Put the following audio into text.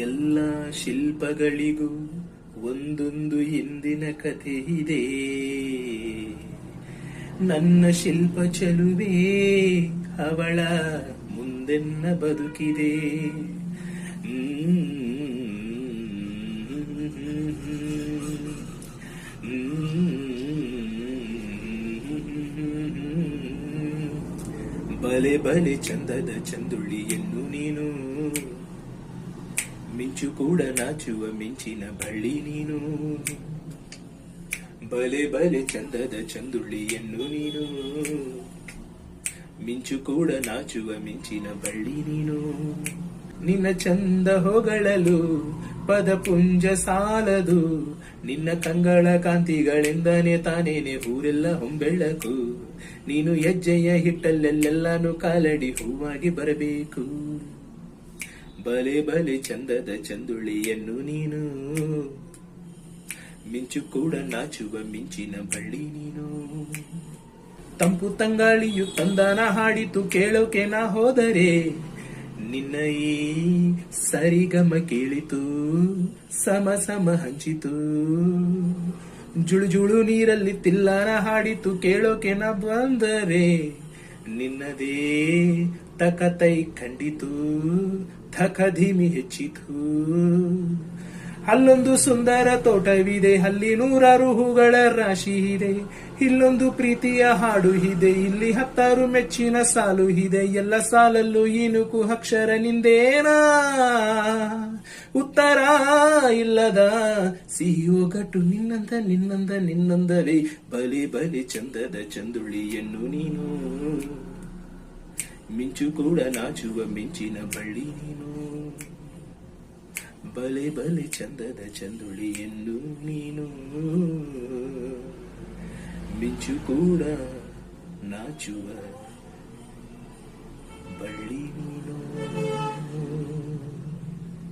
ಎಲ್ಲ ಶಿಲ್ಪಗಳಿಗೂ ಒಂದೊಂದು ಹಿಂದಿನ ಕಥೆ ಇದೆ. ನನ್ನ ಶಿಲ್ಪ ಚೆಲುವೆ ಅವಳ ಮುಂದೆನ್ನ ಬದುಕಿದೆ. ಬಲೆ ಬಲೆ ಚಂದದ ಚಂದುಳ್ಳಿಯನ್ನು ನೀನು, ಮಿಂಚು ಕೂಡ ನಾಚುವ ಮಿಂಚಿನ ಬಳ್ಳಿ ನೀನು. ಬಲೆ ಬಲೆ ಚಂದದ ಚಂದುಳ್ಳಿಯನ್ನು ನೀನು, ಮಿಂಚು ಕೂಡ ನಾಚುವ ಮಿಂಚಿನ ಬಳ್ಳಿ ನೀನು. ನಿನ್ನ ಚಂದ ಹೊಗಳಲು ಪದಪುಂಜ ಸಾಲದು, ನಿನ್ನ ಕಂಗಳ ಕಾಂತಿಗಳೆಂದನೆ ತಾನೇನೆ ಊರೆಲ್ಲ ಹೊಂಬೆಳಕು. ನೀನು ಹೆಜ್ಜೆಯ ಹಿಟ್ಟಲ್ಲೆಲ್ಲಾನು ಕಾಲಡಿ ಹೂವಾಗಿ ಬರಬೇಕು. ಬಲೆ ಬಲೆ ಚಂದದ ಚಂದುಳ್ಳಿಯನ್ನು ನೀನು, ಮಿಂಚು ಕೂಡ ನಾಚುವ ಮಿಂಚಿನ ಬಳ್ಳಿ ನೀನು. ತಂಪು ತಂಗಾಳಿಯು ತಂದನ ಹಾಡಿತು ಕೇಳೋಕೆ ನಾ ಹೋದರೆ, ನಿನ್ನ ಈ ಸರಿಗಮ ಕೇಳಿತು ಸಮ ಸಮ ಹಂಚಿತು. ಜುಳು ಜುಳು ನೀರಲ್ಲಿ ತಿಲ್ಲನ ಹಾಡಿತು ಕೇಳೋಕೆ ನಾ ಬಂದರೆ, ನಿನ್ನದೇ ತಕತೈ ಖಂಡಿತು ಥಕ ಧಿಮಿ ಹೆಚ್ಚಿತು. ಅಲ್ಲೊಂದು ಸುಂದರ ತೋಟವಿದೆ, ಅಲ್ಲಿ ನೂರಾರು ಹೂಗಳ ರಾಶಿ ಇದೆ. ಇಲ್ಲೊಂದು ಪ್ರೀತಿಯ ಹಾಡು ಇದೆ, ಇಲ್ಲಿ 10 ಮೆಚ್ಚಿನ ಸಾಲು ಇದೆ. ಎಲ್ಲ ಸಾಲಲ್ಲೂ ಇನುಕು ಅಕ್ಷರ ನಿಂದೇನಾ, ಉತ್ತರ ಇಲ್ಲದ ಸಿಹಿ ಒಗಟು ನಿನ್ನಂದ ನಿನ್ನಂದ ನಿನ್ನಂದವೇ. ಬಲೆ ಬಲೆ ಚಂದದ ಚಂದುಳ್ಳಿಯನ್ನು ನೀನು, ಮಿಂಚು ಕೂಡ ನಾಚುವ ಮಿಂಚಿನ ಬಳ್ಳಿ ನೀನು. ಬಲೆ ಬಲೆ ಚಂದದ ಚಂದುಳಿಯನ್ನು ನೀನು, ಮಿಂಚು ಕೂಡ ನಾಚುವ